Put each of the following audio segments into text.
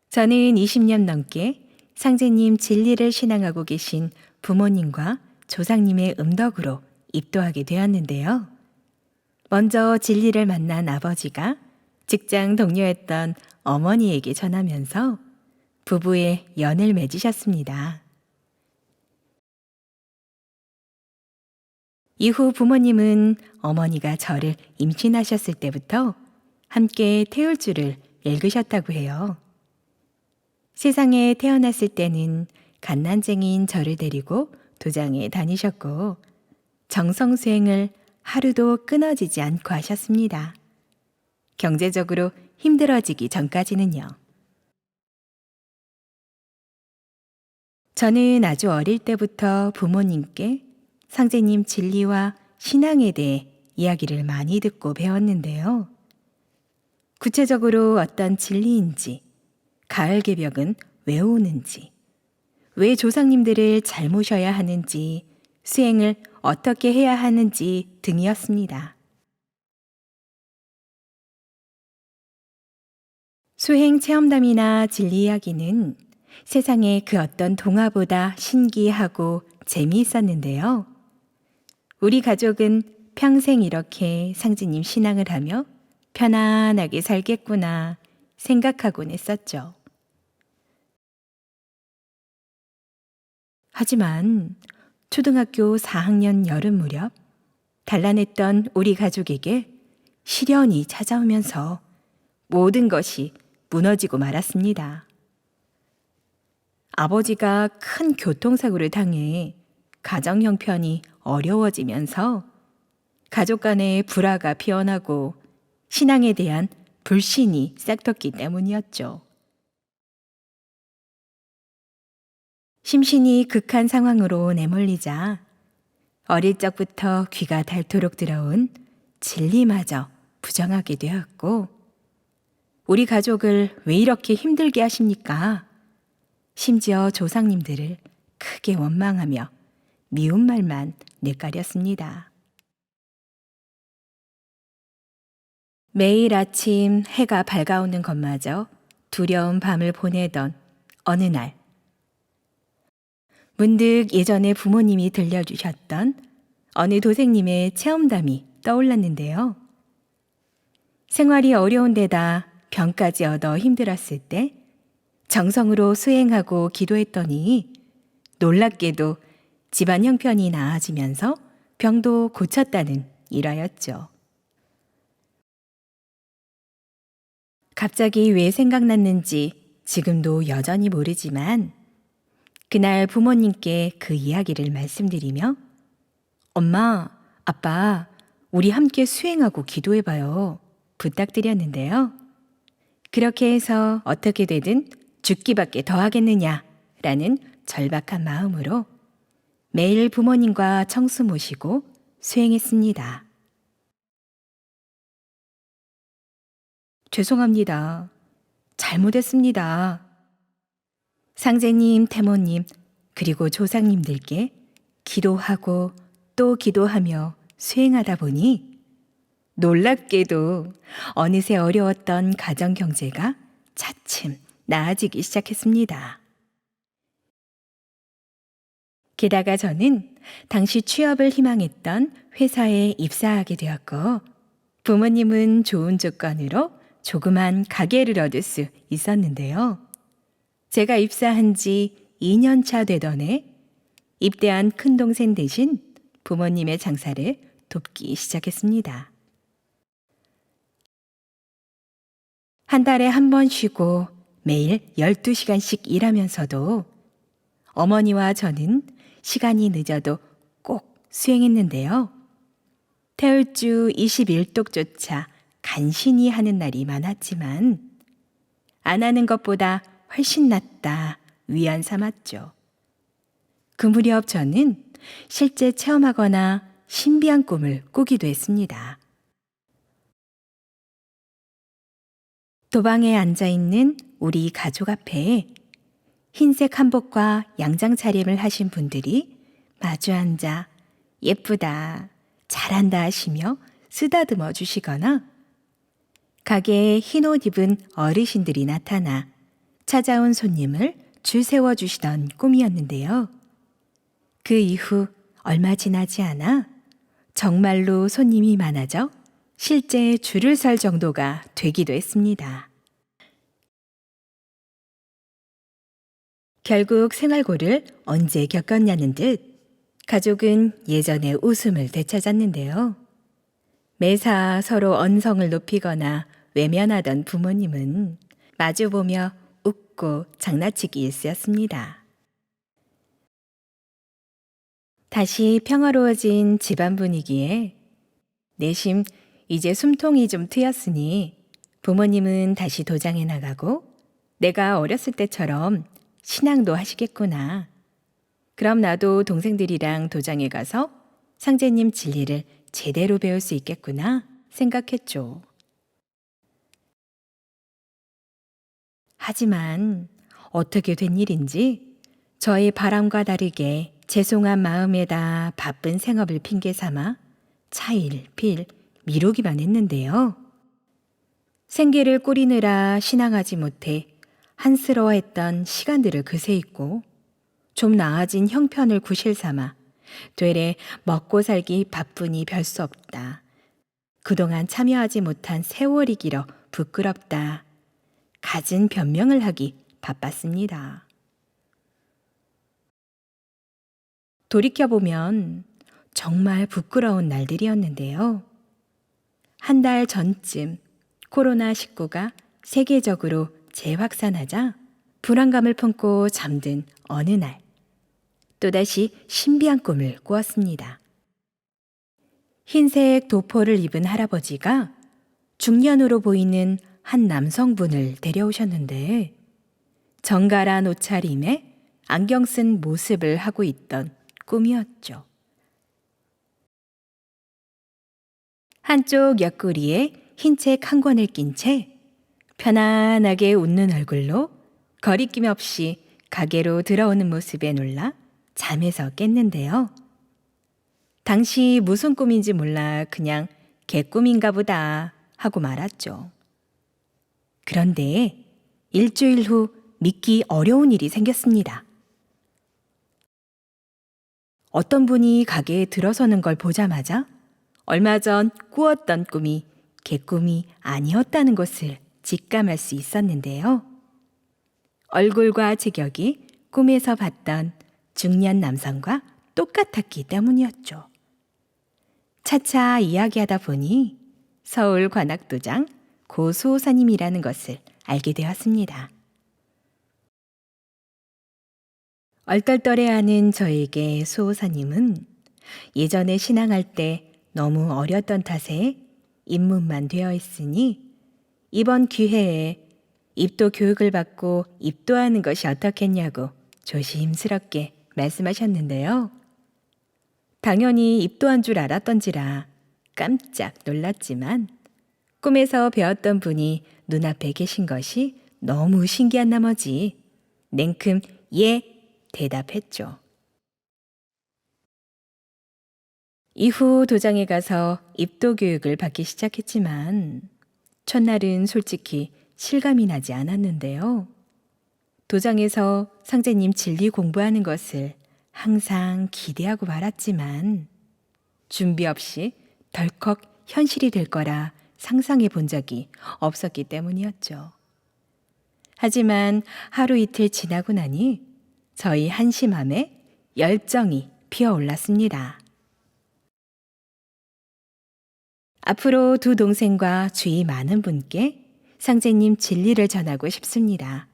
저는 20년 넘게 상제님 진리를 신앙하고 계신 부모님과 조상님의 음덕으로 입도하게 되었는데요. 먼저 진리를 만난 아버지가 직장 동료였던 어머니에게 전하면서 부부의 연을 맺으셨습니다. 이후 부모님은 어머니가 저를 임신하셨을 때부터 함께 태울 줄을 읽으셨다고 해요. 세상에 태어났을 때는 갓난쟁이인 저를 데리고 도장에 다니셨고 정성수행을 하루도 끊어지지 않고 하셨습니다. 경제적으로 힘들어지기 전까지는요. 저는 아주 어릴 때부터 부모님께 상제님 진리와 신앙에 대해 이야기를 많이 듣고 배웠는데요. 구체적으로 어떤 진리인지, 가을 개벽은 왜 오는지, 왜 조상님들을 잘 모셔야 하는지, 수행을 어떻게 해야 하는지 등이었습니다. 수행 체험담이나 진리 이야기는 세상의 그 어떤 동화보다 신기하고 재미있었는데요. 우리 가족은 평생 이렇게 상제님 신앙을 하며 편안하게 살겠구나 생각하곤 했었죠. 하지만 초등학교 4학년 여름 무렵 단란했던 우리 가족에게 시련이 찾아오면서 모든 것이 무너지고 말았습니다. 아버지가 큰 교통사고를 당해 가정 형편이 어려워지면서 가족 간의 불화가 피어나고 신앙에 대한 불신이 싹텄기 때문이었죠. 심신이 극한 상황으로 내몰리자 어릴 적부터 귀가 닳도록 들어온 진리마저 부정하게 되었고, 우리 가족을 왜 이렇게 힘들게 하십니까? 심지어 조상님들을 크게 원망하며 미운 말만 내까렸습니다. 매일 아침 해가 밝아오는 것마저 두려운 밤을 보내던 어느 날, 문득 예전에 부모님이 들려주셨던 어느 도생님의 체험담이 떠올랐는데요. 생활이 어려운 데다 병까지 얻어 힘들었을 때 정성으로 수행하고 기도했더니 놀랍게도 집안 형편이 나아지면서 병도 고쳤다는 일화였죠. 갑자기 왜 생각났는지 지금도 여전히 모르지만 그날 부모님께 그 이야기를 말씀드리며 엄마, 아빠, 우리 함께 수행하고 기도해봐요. 부탁드렸는데요. 그렇게 해서 어떻게 되든 죽기밖에 더 하겠느냐 라는 절박한 마음으로 매일 부모님과 청수 모시고 수행했습니다. 죄송합니다. 잘못했습니다. 상제님, 태모님, 그리고 조상님들께 기도하고 또 기도하며 수행하다 보니 놀랍게도 어느새 어려웠던 가정 경제가 차츰 나아지기 시작했습니다. 게다가 저는 당시 취업을 희망했던 회사에 입사하게 되었고 부모님은 좋은 조건으로 조그만 가게를 얻을 수 있었는데요. 제가 입사한 지 2년 차 되던 해 입대한 큰동생 대신 부모님의 장사를 돕기 시작했습니다. 한 달에 한 번 쉬고 매일 12시간씩 일하면서도 어머니와 저는 시간이 늦어도 꼭 수행했는데요. 태울주 21독조차 간신히 하는 날이 많았지만 안 하는 것보다 훨씬 낫다 위안 삼았죠. 그 무렵 저는 실제 체험하거나 신비한 꿈을 꾸기도 했습니다. 도방에 앉아있는 우리 가족 앞에 흰색 한복과 양장 차림을 하신 분들이 마주 앉아 예쁘다, 잘한다 하시며 쓰다듬어 주시거나 가게에 흰 옷 입은 어르신들이 나타나 찾아온 손님을 줄 세워주시던 꿈이었는데요. 그 이후 얼마 지나지 않아 정말로 손님이 많아져 실제 줄을 설 정도가 되기도 했습니다. 결국 생활고를 언제 겪었냐는 듯 가족은 예전의 웃음을 되찾았는데요. 매사 서로 언성을 높이거나 외면하던 부모님은 마주보며 웃고 장난치기 일쑤였습니다. 다시 평화로워진 집안 분위기에 내심 이제 숨통이 좀 트였으니 부모님은 다시 도장에 나가고 내가 어렸을 때처럼 신앙도 하시겠구나. 그럼 나도 동생들이랑 도장에 가서 상제님 진리를 제대로 배울 수 있겠구나 생각했죠. 하지만 어떻게 된 일인지 저의 바람과 다르게 죄송한 마음에다 바쁜 생업을 핑계 삼아 차일필 미루기만 했는데요. 생계를 꾸리느라 신앙하지 못해 한스러워했던 시간들을 그새 잊고 좀 나아진 형편을 구실 삼아 되레 먹고 살기 바쁘니 별 수 없다. 그동안 참여하지 못한 세월이 길어 부끄럽다. 갖은 변명을 하기 바빴습니다. 돌이켜보면 정말 부끄러운 날들이었는데요. 한 달 전쯤 코로나19가 세계적으로 재확산하자 불안감을 품고 잠든 어느 날 또다시 신비한 꿈을 꾸었습니다. 흰색 도포를 입은 할아버지가 중년으로 보이는 한 남성분을 데려오셨는데 정갈한 옷차림에 안경 쓴 모습을 하고 있던 꿈이었죠. 한쪽 옆구리에 흰 책 한 권을 낀 채 편안하게 웃는 얼굴로 거리낌 없이 가게로 들어오는 모습에 놀라 잠에서 깼는데요. 당시 무슨 꿈인지 몰라 그냥 개꿈인가 보다 하고 말았죠. 그런데 일주일 후 믿기 어려운 일이 생겼습니다. 어떤 분이 가게에 들어서는 걸 보자마자 얼마 전 꾸었던 꿈이 개꿈이 아니었다는 것을 직감할 수 있었는데요. 얼굴과 체격이 꿈에서 봤던 중년 남성과 똑같았기 때문이었죠. 차차 이야기하다 보니 서울 관악도장 고 수호사님이라는 것을 알게 되었습니다. 얼떨떨해하는 저에게 수호사님은 예전에 신앙할 때 너무 어렸던 탓에 입문만 되어 있으니 이번 기회에 입도 교육을 받고 입도하는 것이 어떻겠냐고 조심스럽게 말씀하셨는데요. 당연히 입도한 줄 알았던지라 깜짝 놀랐지만 꿈에서 배웠던 분이 눈앞에 계신 것이 너무 신기한 나머지 냉큼 예 대답했죠. 이후 도장에 가서 입도 교육을 받기 시작했지만 첫날은 솔직히 실감이 나지 않았는데요. 도장에서 상제님 진리 공부하는 것을 항상 기대하고 말았지만 준비 없이 덜컥 현실이 될 거라 상상해 본 적이 없었기 때문이었죠. 하지만 하루 이틀 지나고 나니 저희 한심함에 열정이 피어올랐습니다. 앞으로 두 동생과 주위 많은 분께 상제님 진리를 전하고 싶습니다.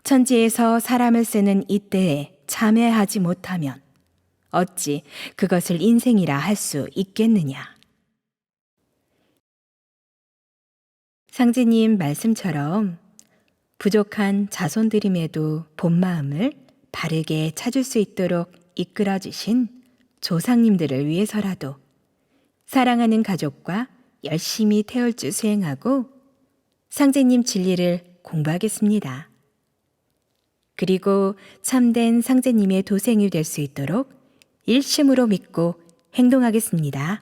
천지에서 사람을 쓰는 이때에 참회하지 못하면 어찌 그것을 인생이라 할 수 있겠느냐. 상제님 말씀처럼 부족한 자손들임에도 본 마음을 바르게 찾을 수 있도록 이끌어 주신 조상님들을 위해서라도 사랑하는 가족과 열심히 태울주 수행하고 상제님 진리를 공부하겠습니다. 그리고 참된 상제님의 도생이 될 수 있도록 일심으로 믿고 행동하겠습니다.